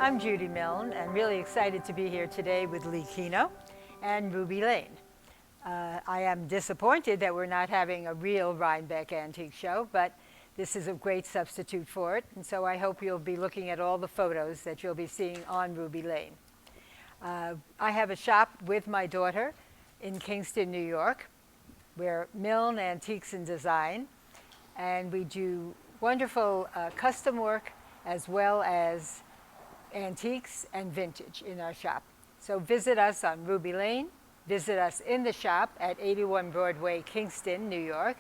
I'm Judith Milne, and really excited to be here today with Leigh Keno and Ruby Lane. I am disappointed that we're not having a real Rhinebeck antique show, but this is a great substitute for it, and so I hope you'll be looking at all the photos that you'll be seeing on Ruby Lane. I have a shop with my daughter in Kingston, New York. We're Milne Antiques and Design, and we do wonderful custom work as well as antiques and vintage in our shop. So visit us on Ruby Lane, visit us in the shop at 81 Broadway, Kingston, New York,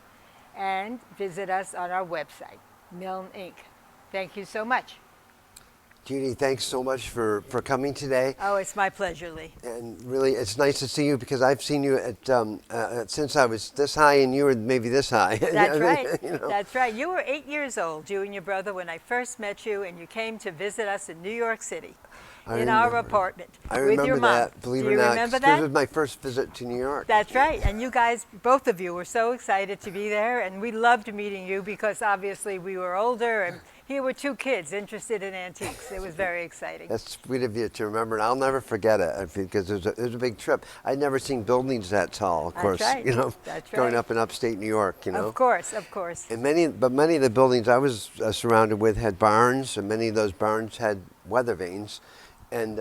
and visit us on our website, Milne Inc. Thank you so much. Judy, thanks so much for coming today. Oh, it's my pleasure, Lee. And really, it's nice to see you because I've seen you at since I was this high and you were maybe this high. That's right. You know. That's right. You were 8 years old, you and your brother, when I first met you, and you came to visit us in New York City. In our apartment with your mom. That, believe it or not. Do you remember that? This was my first visit to New York. That's right. And you guys, both of you, were so excited to be there. And we loved meeting you because obviously we were older and here were two kids interested in antiques. It was very exciting. That's sweet of you to remember. And I'll never forget it because it was a big trip. I'd never seen buildings that tall, of course. That's right. You know, that's right. Growing up in upstate New York, you know. Of course, of course. And many of the buildings I was surrounded with had barns, and many of those barns had weather vanes. And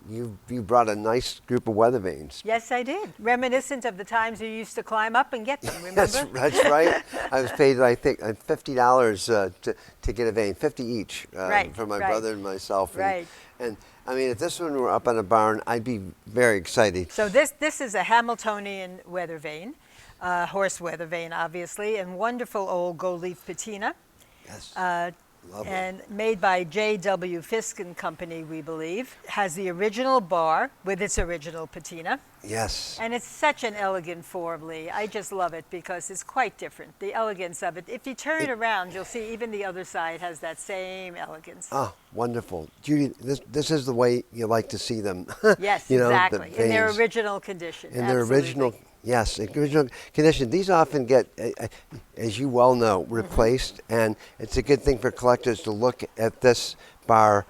you brought a nice group of weather vanes. Yes, I did. Reminiscent of the times you used to climb up and get them, remember? That's right. I was paid, I think, $50 to get a vane, 50 each for my brother and myself. And I mean, if this one were up on a barn, I'd be very excited. So this is a Hamiltonian weather vane, horse weather vane, obviously, and wonderful old gold leaf patina. Yes. Lovely. And made by J.W. Fisk and Company, we believe. Has the original bar with its original patina. Yes. And it's such an elegant form, Lee. I just love it because it's quite different, the elegance of it. If you turn it around, you'll see even the other side has that same elegance. Oh, wonderful. Judy, this is the way you like to see them. Yes, you know, exactly. In their original condition. In their original. Yes, original condition. These often get, as you well know, replaced, and it's a good thing for collectors to look at this bar,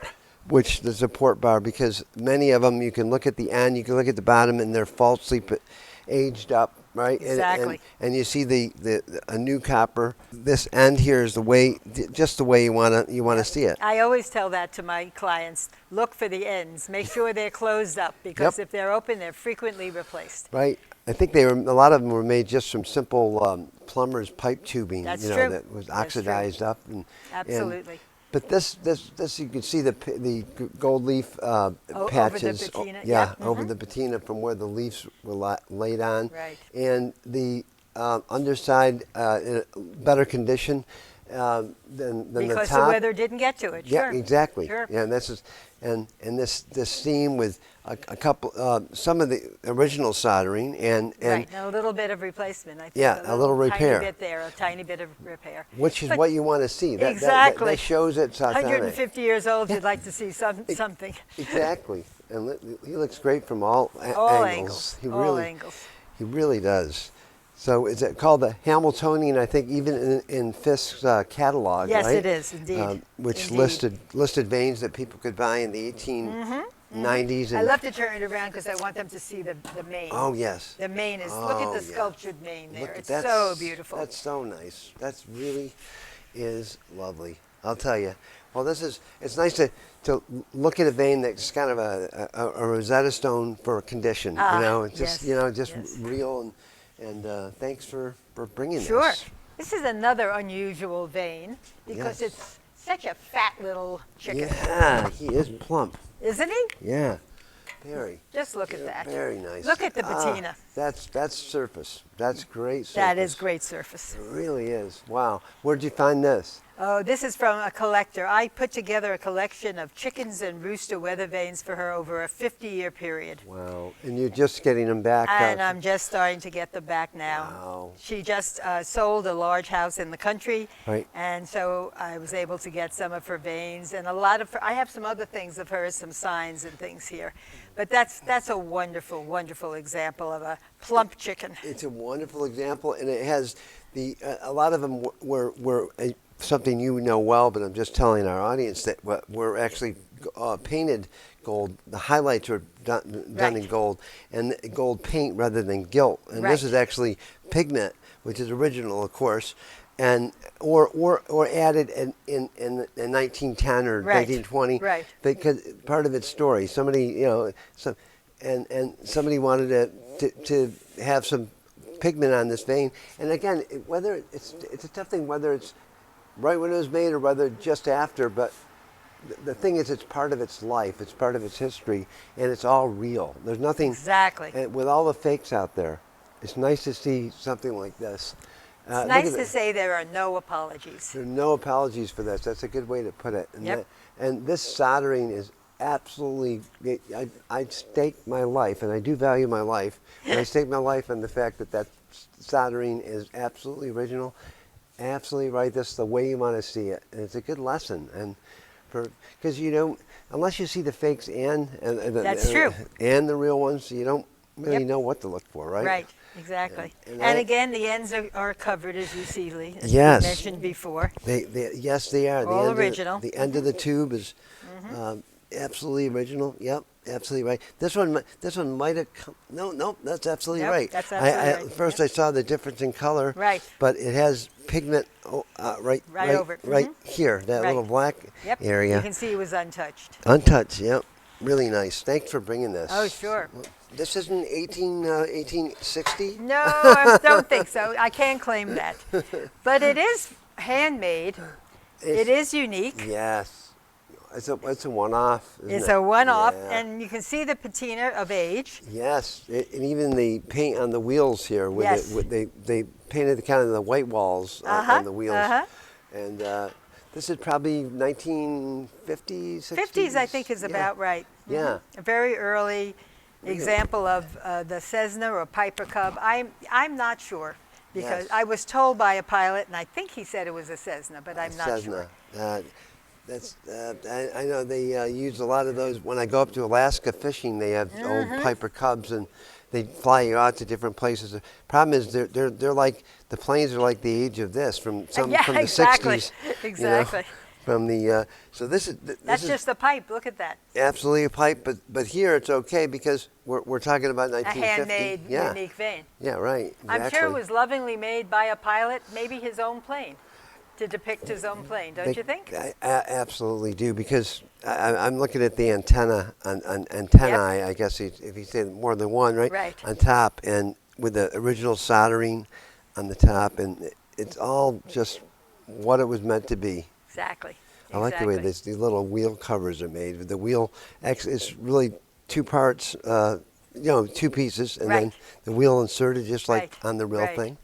which the support bar, because many of them you can look at the end, you can look at the bottom, and they're falsely aged up, right? Exactly. And you see a new copper. This end here is the way, just the way you wanna see it. I always tell that to my clients. Look for the ends. Make sure they're closed up because if they're open, they're frequently replaced. Right. I think a lot of them were made just from simple plumber's pipe tubing. That's you know, true. that was oxidized up. Absolutely. But this you can see the gold leaf patches. Over the patina. Over the patina from where the leaves were laid on. Right. And the underside in better condition than the top. Because the weather didn't get to it. Yeah, sure. exactly. Sure. Yeah, and this seam with a couple some of the original soldering and right, and a little bit of replacement. I think. Yeah, a little repair. Tiny bit there, a tiny bit of repair. Which is what you want to see. Exactly. That shows it's authentic. 150 years old, you'd like to see something. Exactly. And he looks great from all angles. All angles. He really does. So is it called the Hamiltonian, I think, even in Fisk's catalog, yes, right? Yes, it is, indeed. Which indeed. listed vanes that people could buy in the 1890s. I love to turn it around because I want them to see the mane. Oh, yes. The mane is, look at the sculptured mane there. It's that's so beautiful. That's so nice. That's really is lovely. I'll tell you. Well, it's nice to look at a vane that's kind of a Rosetta Stone for a condition. You know, it's just, real. And thanks for bringing this. Sure. This is another unusual vane because it's such a fat little chicken. Yeah, he is plump. Isn't he? Yeah, very. Just look at that. Very nice. Look at the patina. That's surface. That's great surface. That is great surface. It really is. Wow. Where'd you find this? Oh, this is from a collector. I put together a collection of chickens and rooster weather vanes for her over a 50-year period. Wow. And you're just getting them back? And I'm just starting to get them back now. Wow. She just sold a large house in the country. Right. And so I was able to get some of her vanes and a lot of her, I have some other things of hers, some signs and things here. But that's a wonderful, wonderful example of a plump chicken. It's a wonderful example, and it has a lot of them were something you know well, but I'm just telling our audience that were actually painted gold. The highlights are done in Right. gold, and gold paint rather than gilt. And this Right. is actually pigment, which is original, of course, and or added in 1910 or Right. 1920, Right. because part of its story. Somebody, and somebody wanted to have some pigment on this vein. And again, whether it's a tough thing, whether it's right when it was made or whether just after, but the thing is, it's part of its life, it's part of its history, and it's all real. There's nothing, Exactly. and with all the fakes out there, it's nice to see something like this. It's Look nice at to it. say there are no apologies. There are no apologies for this. That's a good way to put it. And, Yep. and this soldering is absolutely, I stake my life, and I do value my life, and I stake my life on the fact that soldering is absolutely original, absolutely right. This is the way you want to see it, and it's a good lesson. And because unless you see the fakes That's true. and the real ones, you don't really Yep. know what to look for, right? Right, exactly. And And again, the ends are covered, as you see, Lee, as Yes. we mentioned before. Yes, they are. All original. The end of the tube is absolutely original. Yep, absolutely right. This one might have come. No, that's absolutely Yep, right. that's absolutely right. First, Yep. I saw the difference in color. Right. But it has pigment right over. right here, that Right. little black Yep. area. You can see it was untouched. Untouched. Yep. Really nice. Thanks for bringing this. Oh, sure. This isn't 1860. No, I don't think so. I can't claim that. But it is handmade. It is unique. Yes. It's a one-off. isn't It's it? a one-off, Yeah. and you can see the patina of age. Yes, and even the paint on the wheels here, Yes. they painted kind of the white walls on the wheels, and this is probably 1950s, 60s. 50s, I think, is Yeah. about right. Yeah. A very early example of the Cessna or Piper Cub. I'm not sure, because Yes. I was told by a pilot, and I think he said it was a Cessna, but I'm not sure. Cessna. I know they use a lot of those. When I go up to Alaska fishing, they have old Piper Cubs, and they fly you out to different places. The problem is they're like, the planes are like the age of this from Yeah, from the exactly. 60s. Exactly. From the so this is That's just the pipe. Look at that. absolutely a pipe, but here it's okay because we're talking about A 1950. handmade, Yeah. unique vein. Yeah, right. Exactly. I'm sure it was lovingly made by a pilot, maybe his own plane, to depict his own plane, don't you think? I absolutely do, because I'm looking at the antenna on antennae. I guess if you say more than one, right? Right. On top, and with the original soldering on the top, and it's all just what it was meant to be. Exactly. I like the way these little wheel covers are made. The wheel, it's really two parts, two pieces, and then Right. the wheel inserted just like Right, on the real right. thing.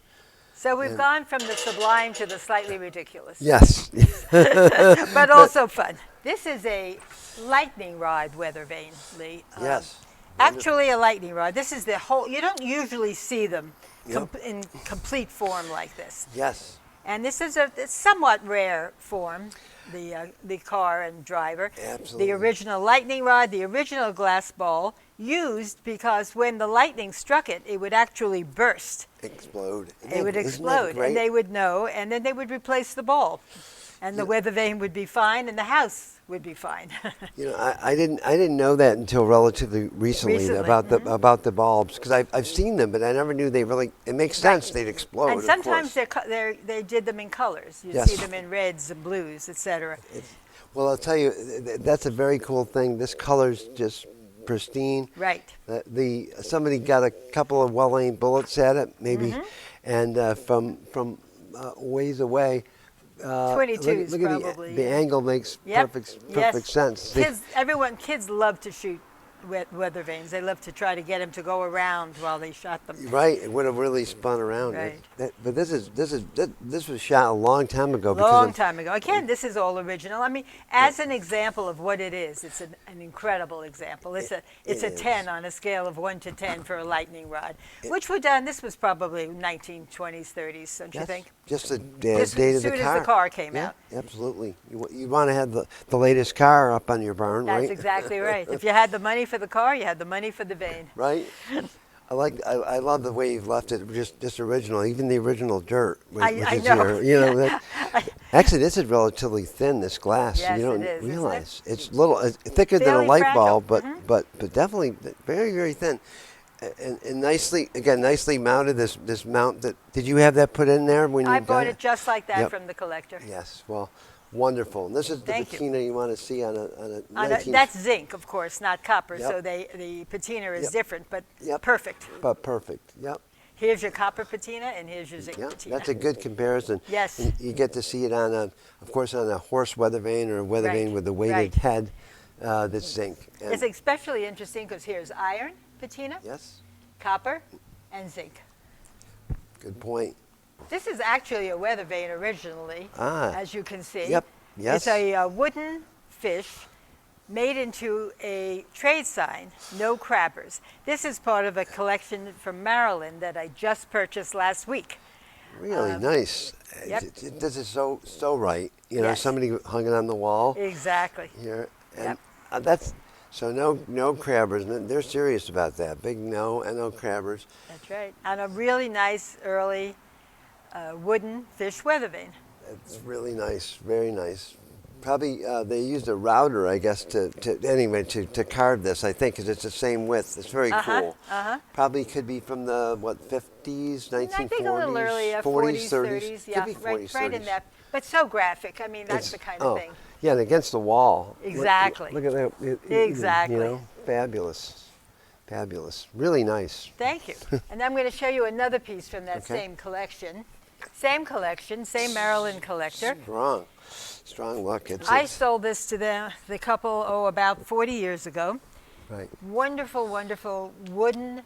So we've gone from the sublime to the slightly ridiculous. Yes. But also fun. This is a lightning rod weather vane, Lee. Yes. Actually a lightning rod. This is the whole, you don't usually see them Yep. in complete form like this. Yes. And this is a somewhat rare form, the car and driver. Absolutely. The original lightning rod, the original glass ball, used because when the lightning struck it, it would actually burst. Explode. It would Isn't that explode, great? and they would know, and then they would replace the ball. And the weather vane would be fine, and the house would be fine. I didn't know that until relatively recently, about the bulbs, because I've seen them, but I never knew they really. It makes sense they'd explode. And of sometimes course. they did them in colors. You Yes. see them in reds and blues, etc. Well, I'll tell you, that's a very cool thing. This color's just pristine. Right. Somebody got a couple of well-aimed bullets at it, maybe, Mm-hmm. and from ways away. 22s look at probably. the angle makes Yep. perfect sense. Kids love to shoot weather vanes. They love to try to get them to go around while they shot them. Right, it would have really spun around. Right. But this was shot a long time ago. Long time ago. Again, this is all original. I mean, as an example of what it is, it's an incredible example. It's a is. 10 on a scale of 1 to 10 for a lightning rod, which were done. This was probably 1920s, 30s, don't you think? Just the Just date as of soon the car. as the car came out. Absolutely. You want to have the latest car up on your barn, That's right? exactly right. If you had the money for the car, you had the money for the vane. Right. I love the way you've left it just original. Even the original dirt was I is know. here. You know that. Actually, this is relatively thin, this glass. Yes, You don't it is, isn't it? realize. It's little, thicker than a Fairly light fragile. bulb, but definitely very, very thin. And nicely, again, nicely mounted, this mount. Did you have that put in there when you I got bought it just like that Yep. from the collector. Yes, well, wonderful. And this is the Thank you. patina you want to see on a 19... That's zinc, of course, not copper, Yep. so the patina is Yep. different, but Yep. perfect. But perfect, yep. Here's your copper patina, and here's your zinc Yeah, patina. that's a good comparison. Yes. And you get to see it on of course, on a horse Weathervane or a Weathervane Right, with a weighted right. head that's zinc. And It's especially interesting because here's iron patina, yes, copper, and zinc. good point. This is actually a Weathervane originally, as you can see. Yep, yes. It's a wooden fish made into a trade sign, no crabbers. This is part of a collection from Maryland that I just purchased last week. Really nice. Yep. This is so right. You know, Yes. somebody hung it on the wall Exactly. here. And Yep. that's, so no crabbers. They're serious about that. Big no and no crabbers. That's right. And a really nice early wooden fish Weathervane. It's really nice, very nice. Probably they used a router, I guess, to carve this. I think because it's the same width. It's very cool. Probably could be from the 50s, 1940s, I think a little earlier, 40s, 30s, yeah, could be 40s, right 30s. in that. But so graphic. I mean, that's the kind of thing. Yeah, and against the wall. Exactly. Look at that. Exactly. You know, fabulous, fabulous. Really nice. Thank you. And I'm going to show you another piece from that Okay. same collection. Same collection, same Maryland collector. Strong look. I sold this to the couple, about 40 years ago. Right. Wonderful, wonderful wooden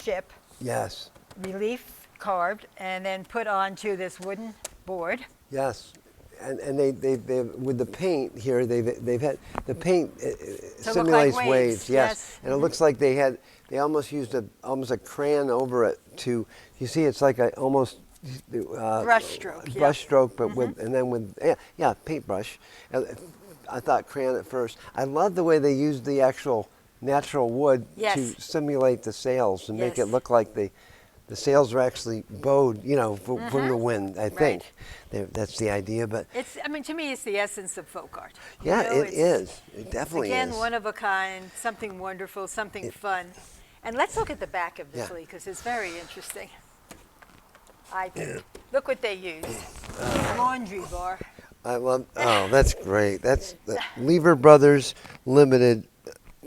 ship, Yes. relief carved, and then put onto this wooden board. Yes. And they with the paint here, they've had the paint simulates like waves. waves, Yes. yes. And it looks like they almost used a crayon over it to. You see, it's like a almost Brush stroke, yeah. brush stroke, but with paintbrush. I thought crayon at first. I love the way they used the actual natural wood Yes. to simulate the sails and make Yes. it look like the sails are actually bowed, you know, from the wind. I think that's the idea. But It's, I mean, to me, it's the essence of folk art. yeah, You know, it is. It definitely Again, is. one of a kind, something wonderful, something fun. And let's look at the back of this, Yeah. Leigh, because it's very interesting. I think. Look what they used. Laundry bar. I love. Oh, that's great. That's the Lever Brothers Limited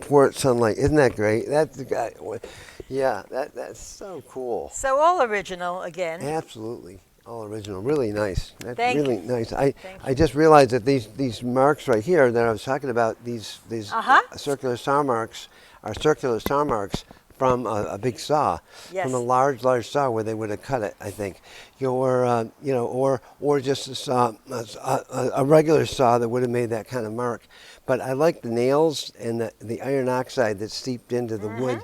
Port Sunlight. Isn't that great? That's the guy. Yeah, that's so cool. So all original again. Absolutely, all original. Really nice. That's Thank really you. nice. Thank I just realized that these marks right here that I was talking about, these circular saw marks, are circular saw marks from a big saw, Yes. from a large saw where they would have cut it. I think, or just a saw, a regular saw that would have made that kind of mark. But I like the nails and the iron oxide that's seeped into the wood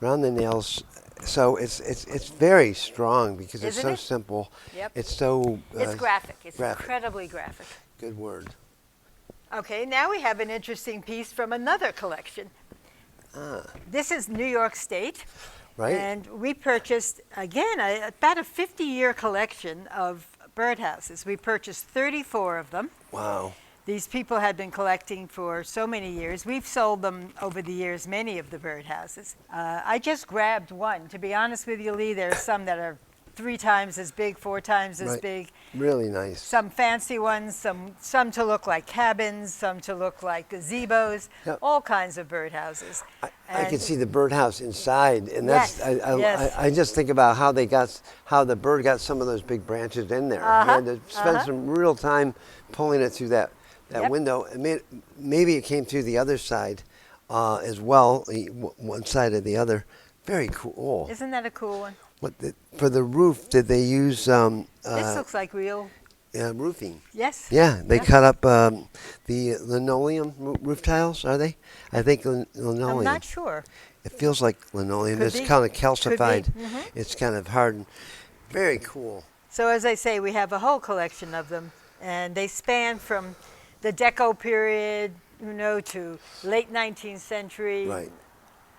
around the nails. So it's very strong because it's Isn't so it? simple. Yep. It's so. It's graphic. It's graphic. incredibly graphic. Good word. Okay, now we have an interesting piece from another collection. This is New York State. Right. And we purchased, again, about a 50-year collection of birdhouses. We purchased 34 of them. Wow. These people had been collecting for so many years. We've sold them over the years, many of the birdhouses. I just grabbed one. To be honest with you, Leigh, there are some that are 3 times as big, 4 times as big. Really nice. Some fancy ones, some to look like cabins, some to look like gazebos, Yep. all kinds of birdhouses. I can see the birdhouse inside, and that's Yes, yes. I just think about how the bird got some of those big branches in there. He had to spend some real time pulling it through that Yep. window. Maybe it came through the other side as well, one side or the other. Very cool. Isn't that a cool one? For the roof, did they use This looks like real. roofing? Yes. Yeah, they Yeah. cut up the linoleum roof tiles, are they? I think linoleum. I'm not sure. It feels like linoleum. Could It's be. kind of Could calcified. be. Mhm. It's kind of hardened. Very cool. So as I say, we have a whole collection of them, and they span from the Deco period, to late 19th century, Right.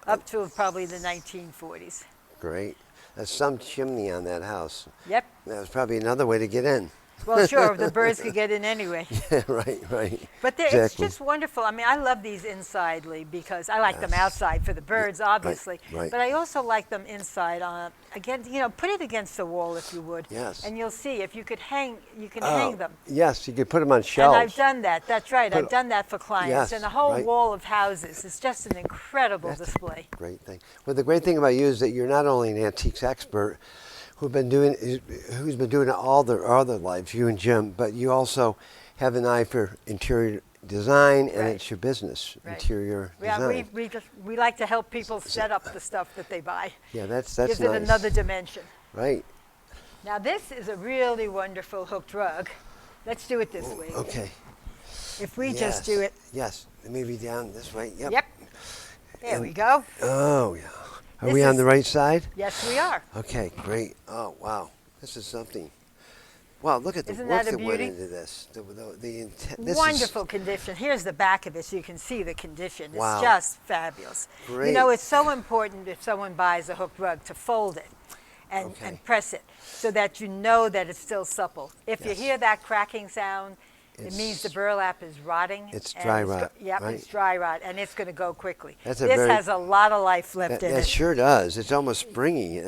up to probably the 1940s. Great. There's some chimney on that house. Yep. That was probably another way to get in. Well, sure, the birds could get in anyway. Yeah, right, right. But it's Exactly. just wonderful. I mean, I love these inside, Lee, because I like them outside for the birds, obviously. right. But I also like them inside. Again, put it against the wall if you would. Yes. And you'll see if you could hang, you can hang them. Yes, you could put them on shelves. And I've done that. That's right. I've done that for clients. Yes, and the whole right. wall of houses is just an incredible display. Great thing. Well, the great thing about you is that you're not only an antiques expert who's been doing it all their lives, you and Jim, but you also have an eye for interior design, and it's your business, interior design. We like to help people set up the stuff that they buy. Yeah, that's Gives nice. it another dimension. Right. Now this is a really wonderful hooked rug. Let's do it this way. Okay. If we just do it. Yes, maybe down this way. Yep. Yep. There we go. Oh, yeah. Are This we on is- the right side? Yes, we are. Okay, great. Oh, wow. This is something. Wow, look at the Isn't work that a that went beauty? into this. The intent. This Wonderful condition. Here's the back of it so you can see the condition. It's Wow. just fabulous. Great. It's so important if someone buys a hooked rug to fold it and press it so that you know that it's still supple. If you Yes. hear that cracking sound, it means the burlap is rotting. It's and dry rot, Yep, right? it's dry rot, and it's going to go quickly. That's a This very- has a lot of life left That in it. sure does. It's almost springy. Yes,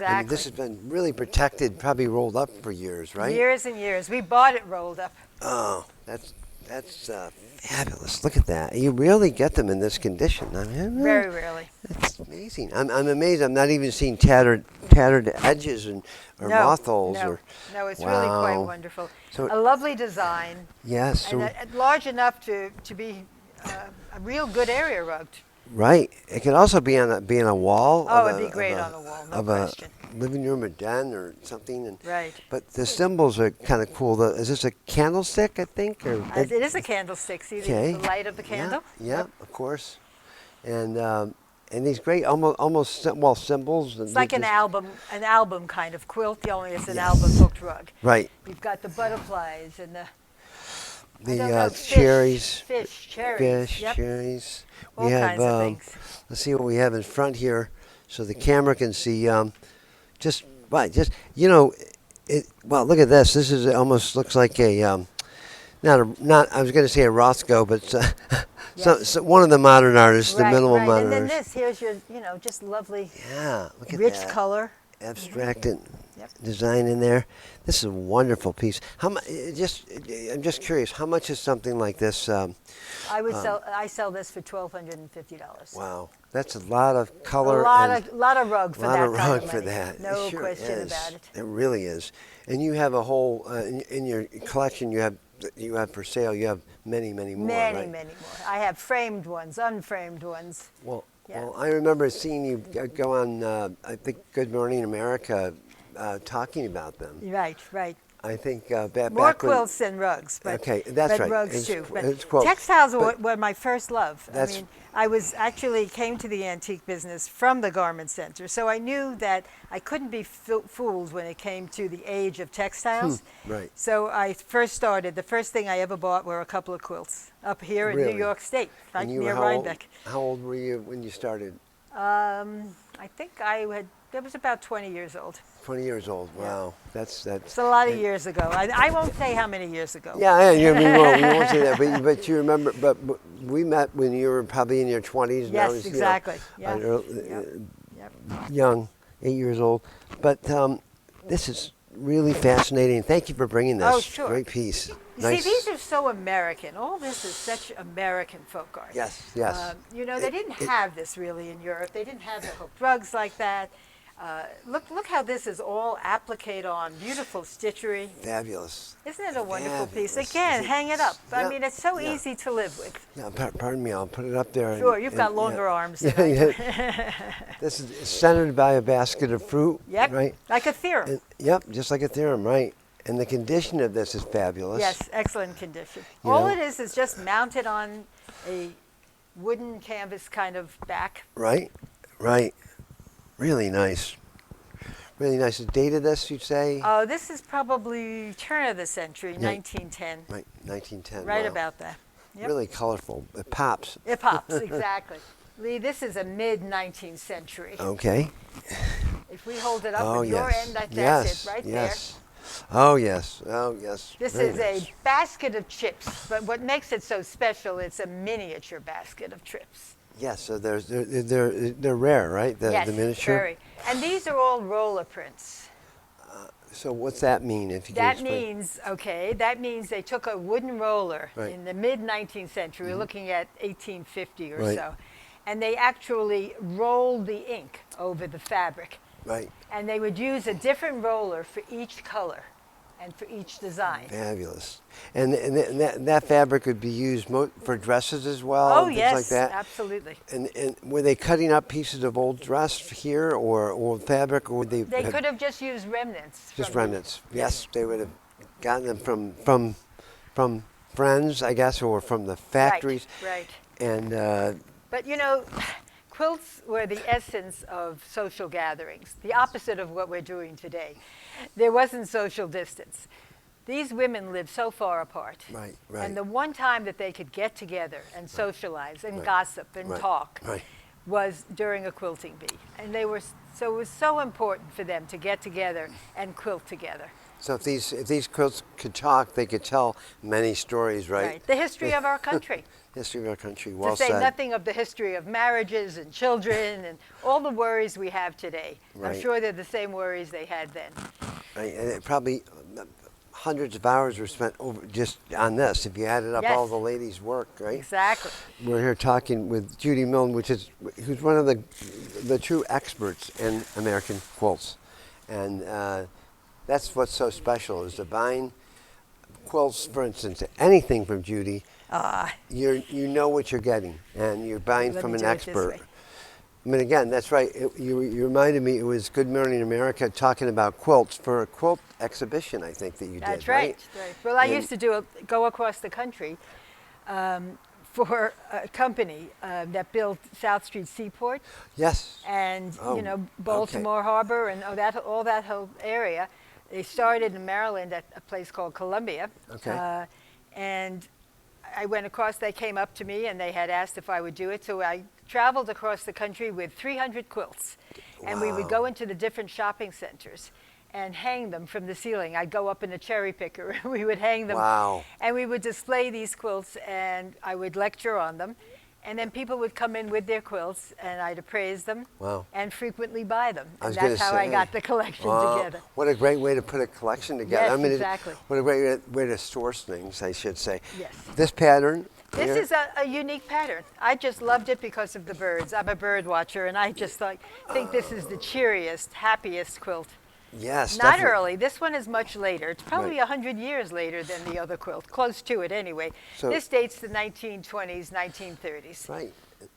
I mean, this has exactly. been really protected, probably rolled up for years, right? Years and years. We bought it rolled up. Oh, that's fabulous. Look at that. You rarely get them in this condition. I mean, Very rarely. It's amazing. I'm amazed. I'm not even seeing tattered edges or moth holes. No, it's really quite Wow. wonderful. So- a lovely design, Yes. and large enough to be a real good area rug. Right. It could also be on a wall. Oh, of it'd be a- great of a- on a wall, no of question. a living room or den or something. And, Right. But the symbols are kind of cool. Is this a candlestick, I think? Or It is a candlestick. See the light of the candle? Yeah, of course. And these great almost symbols. It's like an album kind of quilt, only it's an album hooked rug. Right. You've got the butterflies and The fish, cherries. Fish, cherries. Fish, Yep. cherries. All We have, kinds of things. let's see what we have in front here so the camera can see. Well, look at this. This is almost looks like a, not I was going to say a Rothko, but so one of the modern artists, the minimal modern And then artists. here's your, just lovely Yeah, look at rich that. color. Abstracted Yep. design in there. This is a wonderful piece. I'm just curious. How much is something like this? I sell this for $1,250. Wow, that's a lot of color. A lot of rug for a lot that of kind rug of for money. that. No It sure question is. about it. It really is. And you have a whole in your collection. You have for sale. You have many more. Many right? more. I have framed ones, unframed ones. Well, Yeah. I remember seeing you go on. I think Good Morning America, talking about them. Right. I think back More when. quilts than rugs, but, Okay, that's but right. rugs It's too. But it's quilts. textiles But- were my first love. I came to the antique business from the garment center, so I knew that I couldn't be fooled when it came to the age of textiles. Right. So the first thing I ever bought were a couple of quilts up here in Really? New York State, right And you were near how old- Rhinebeck. How old were you when you started? I think I was about 20 years old. 20 years old. Wow, that's. It's a lot of years ago. I won't say how many years ago. Yeah, we won't say that, but you remember. But we met when you were probably in your 20s. Yes, now it's, exactly. Yeah. Yep. Young, 8 years old. But this is really fascinating. Thank you for bringing this. Oh, sure. Great piece. You Nice. see, these are so American. All this is such American folk art. Yes. They didn't have this really in Europe. They didn't have the hooked rugs like that. Look how this is all appliqué on. Beautiful stitchery. Fabulous. Isn't it a wonderful piece? Fabulous. Again, hang it up. I Yeah, mean, it's so yeah. easy to live with. Yeah, pardon me. I'll put it up there. Sure, you've got longer arms than I do. This is centered by a basket of fruit. Yep, Right. like a theorem. Yep, just like a theorem, right? And the condition of this is fabulous. Yes, excellent condition. You All know? it is just mounted on a wooden canvas kind of back. Right. Really nice. Really nice. The date of this, you'd say? Oh, this is probably turn of the century, 1910. Right, 1910. Right wow. about that. Yep. Really colorful. It pops. It pops, exactly. Lee, this is a mid-19th century. Okay. If we hold it up Oh, at your yes. end, that's Yes. it right Yes. Oh yes. Oh yes. This Very is nice. a basket of chips, but what makes it so special, it's a miniature basket of chips. Yes. So they're rare, right? Yes, The miniature. very. And these are all roller prints. So what's that mean? If you can That explain. means, okay, that means they took a wooden roller Right. in the mid-19th century, we're looking at 1850 or Right. so, and they actually rolled the ink over the fabric. Right. And they would use a different roller for each color and for each design. Fabulous. And that fabric would be used for dresses as well. Oh, and things yes, like that. absolutely. And were they cutting up pieces of old dress here or old fabric, or would they? They could have just used remnants. Just from the- remnants. Yes, they would have gotten them from friends, I guess, or from the factories. Right. And But you know, quilts were the essence of social gatherings, the opposite of what we're doing today. There wasn't social distance. These women lived so far apart. Right, right. And the one time that they could get together and socialize and Right. gossip and Right, talk right. was during a quilting bee. And they were so it was so important for them to get together and quilt together. so if these quilts could talk, they could tell many stories, right? The history of our country. History of our country. Well To say said. nothing of the history of marriages and children and all the worries we have today. Right. I'm sure they're the same worries they had then. Right, and it probably hundreds of hours were spent over just on this. If you added up all Yes. the ladies' work, right? Exactly. We're here talking with Judith Milne, who's one of the true experts in American quilts, and that's what's so special is to buying quilts, for instance, anything from Judy. You know what you're getting, and you're buying Let from me an do it this expert. way. I mean, again, that's right. You reminded me. It was Good Morning America talking about quilts for a quilt exhibition. I think that you That's did, right. Right. Well, I And- used to go across the country for a company that built South Street Seaport Yes. and Oh, you know okay. Baltimore Harbor and all that whole area. They started in Maryland at a place called Columbia. Okay. And I went across, they came up to me and they had asked if I would do it. So I traveled across the country with 300 quilts. And we would go into the different shopping centers and hang them from the ceiling. I'd go up in a cherry picker and we would hang them. Wow. And we would display these quilts and I would lecture on them. And then people would come in with their quilts and I'd appraise them Wow. and frequently buy them. I was And that's gonna how I say, got the collection wow, together. What a great way to put a collection together. Yes, I mean, exactly. What a great way to source things, I should say. Yes. This pattern. This here, is a unique pattern. I just loved it because of the birds. I'm a bird watcher, and I just think this is the cheeriest, happiest quilt. Yes. Not definitely. early. This one is much later. It's probably Right. 100 years later than the other quilt, close to it anyway. So- This dates the 1920s, 1930s. Right.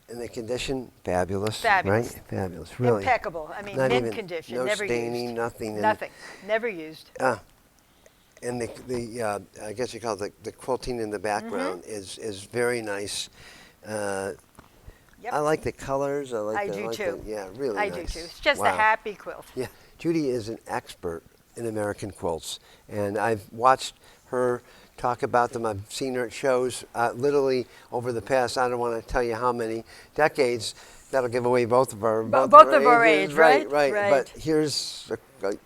And the condition, fabulous. Fabulous. Right? Fabulous. Really. Impeccable. I mean, Not mint even- condition, no never staining, used. nothing. And- Nothing. Never used. And I guess you call it the quilting in the background Mm-hmm. is very nice. Yep. I like the colors. I do too. Yeah, really I nice. do too. It's just a Wow. happy quilt. Yeah, Judy is an expert in American quilts, and I've watched her talk about them. I've seen her at shows literally over the past, I don't want to tell you how many decades. That'll give away both of our Both of our ages. age, right? Right. Right. But here's a crib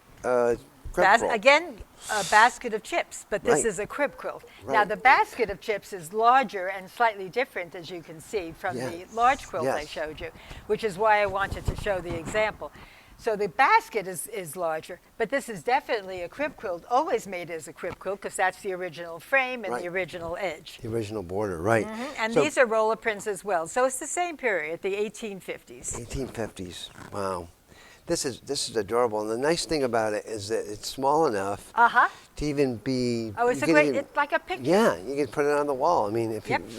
quilt. Again, a basket of chips, but this Right. is a crib quilt. Now, Right. the basket of chips is larger and slightly different, as you can see from Yeah. the large quilt I Yes. showed you, which is why I wanted to show the example. So the basket is larger, but this is definitely a crib quilt, always made as a crib quilt, because that's the original frame and Right. the original edge. The original border, right. And So, these are roller prints as well. So it's the same period, the 1850s. 1850s. Wow. This is adorable. And the nice thing about it is that it's small enough Uh-huh. to even be. Oh, it's you a can great, even- it's like a picture. Yeah, you can put it on the wall. I mean, if Yep. you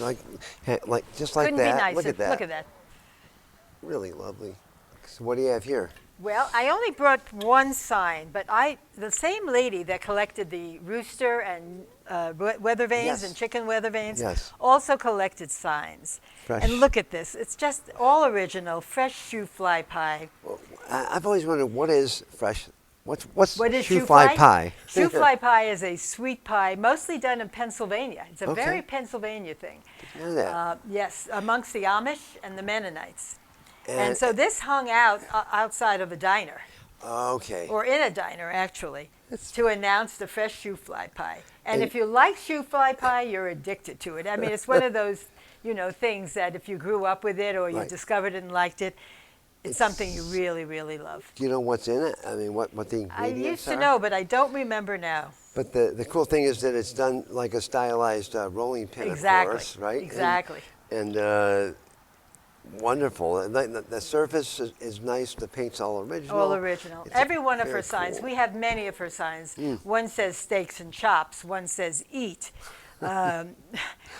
like just like Couldn't that. be nicer. Look at that. Look at that. Really lovely. So what do you have here? Well, I only brought one sign, but the same lady that collected the rooster and weathervanes Yes. and chicken weathervanes Yes. also collected signs. Fresh. And look at this. It's just all original, fresh shoe fly pie. Well, I've always wondered what is fresh. What's What is shoe fly pie? Shoe fly pie is a sweet pie, mostly done in Pennsylvania. It's a Okay. very Pennsylvania thing. I know that. Yes, amongst the Amish and the Mennonites. And so this hung out outside of a diner. Okay. or in a diner actually, That's- to announce the fresh shoe fly pie. And And- if you like shoe fly pie, you're addicted to it. I mean, it's one of those, things that if you grew up with it or you Right. discovered it and liked it, it's something you really, really love. Do you know what's in it? I mean, what the I ingredients used to are? know, but I don't remember now. But the cool thing is that it's done like a stylized rolling pin, Exactly. of course, right? Exactly. And wonderful. And the surface is nice. The paint's all original. All original. It's Every one of very her signs. cool. We have many of her signs. One says steaks and chops. One says eat.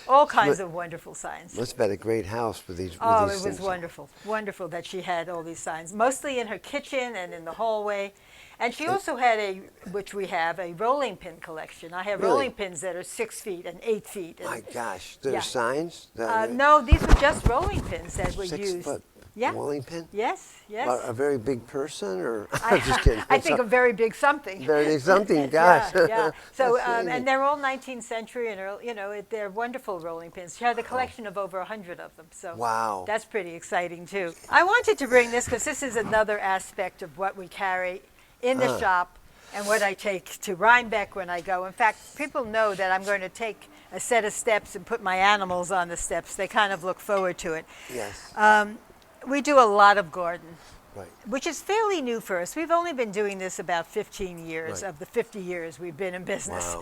All kinds of wonderful signs. Must have had a great house with these. Oh, with it these was things. wonderful. Wonderful that she had all these signs, mostly in her kitchen and in the hallway. And she also had which we have, a rolling pin collection. I have Really? rolling pins that are 6 feet and 8 feet. And, My gosh, there's Yeah. signs. no, these were just rolling pins that were 6 used. foot Yeah. rolling pin. Yes, yes. A very big person, or I'm just kidding. I think a very big something. very big something. Gosh. Yeah, yeah. So, That's crazy. and they're all 19th century, and they're wonderful rolling pins. She had a collection of over 100 of them. So Wow. that's pretty exciting too. I wanted to bring this because this is another aspect of what we carry in the shop and what I take to Rhinebeck when I go. In fact, people know that I'm going to take a set of steps and put my animals on the steps. They kind of look forward to it. Yes. We do a lot of garden, Right. which is fairly new for us. We've only been doing this about 15 years Right. of the 50 years we've been in business.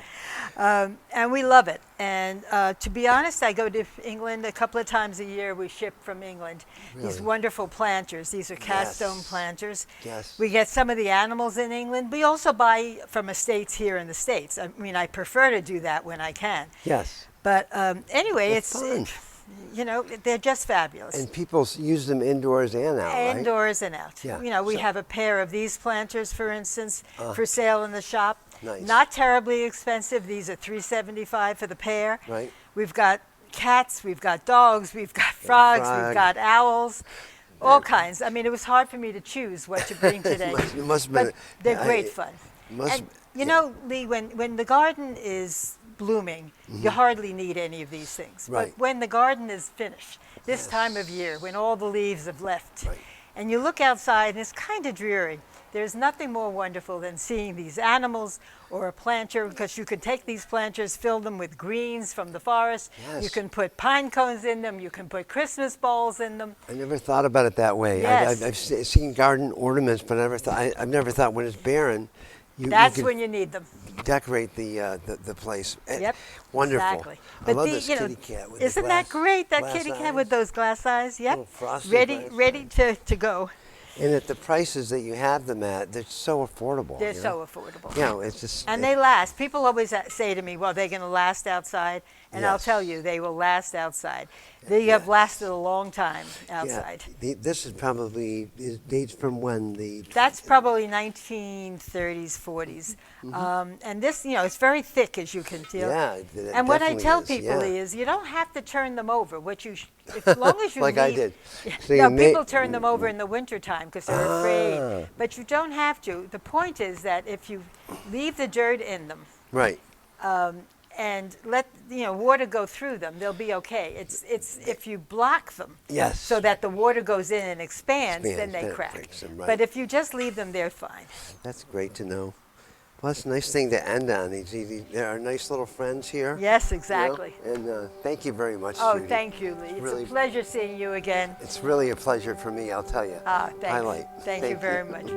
Wow. And we love it. And to be honest, I go to England a couple of times a year. We ship from England these Really? wonderful planters. These are cast stone Yes. planters. Yes. We get some of the animals in England. We also buy from estates here in the States. I mean, I prefer to do that when I can. Yes. But anyway, That's fun. they're just fabulous. And people use them indoors and out, right? Indoors and out. Yeah. We So- have a pair of these planters, for instance, for sale in the shop. Nice. Not terribly expensive. These are $3.75 for the pair. Right. We've got cats, we've got dogs, we've got frogs, frog. we've got owls, all kinds. I mean, it was hard for me to choose what to bring today. It must have been. But they're great fun. Must- And Lee, when the garden is blooming, you hardly need any of these things. Mm-hmm. Right. But when the garden is finished, this Yes. time of year, when all the leaves have left, Right. and you look outside and it's kind of dreary, there's nothing more wonderful than seeing these animals or a planter, because you can take these planters, fill them with greens from the forest. Yes. You can put pine cones in them. You can put Christmas balls in them. I never thought about it that way. Yes. I've seen garden ornaments, but I've never thought when it's barren, you That's could when you need them. decorate the place. Yep. Wonderful. Exactly. I love this kitty cat with the isn't that glass- great? That glass kitty eyes. cat with those glass eyes. Yep. Little frosty Ready, glass ready to go. And at the prices that you have them at, they're so affordable. They're you so know? affordable. You know, it's just. And they last. People always say to me, well, they're going to last outside. And I'll Yes. tell you, they will last outside. They have lasted a long time outside. This is probably dates from when the. That's probably 1930s, 40s. And this, it's very thick, as you can tell. Yeah, it And what I definitely tell is, people yeah. is you don't have to turn them over. As long as you Like I leave- did. Yeah. So you No, ma- people turn them over in the wintertime because they're afraid. Ah. But you don't have to. The point is that if you leave the dirt in them, Right. and let water go through them, they'll be okay. It's if you block them, Yes. so that the water goes in and expands, then Expands, they then it crack. breaks them, right. But if you just leave them, they're fine. That's great to know. Well, that's a nice thing to end on. There are nice little friends here. Yes, you know? exactly. And thank you very much. Oh, Judy. thank you, Lee. It's Really- a pleasure seeing you again. It's really a pleasure for me, I'll tell you. Ah, thank you. Highlight. Thank you very much.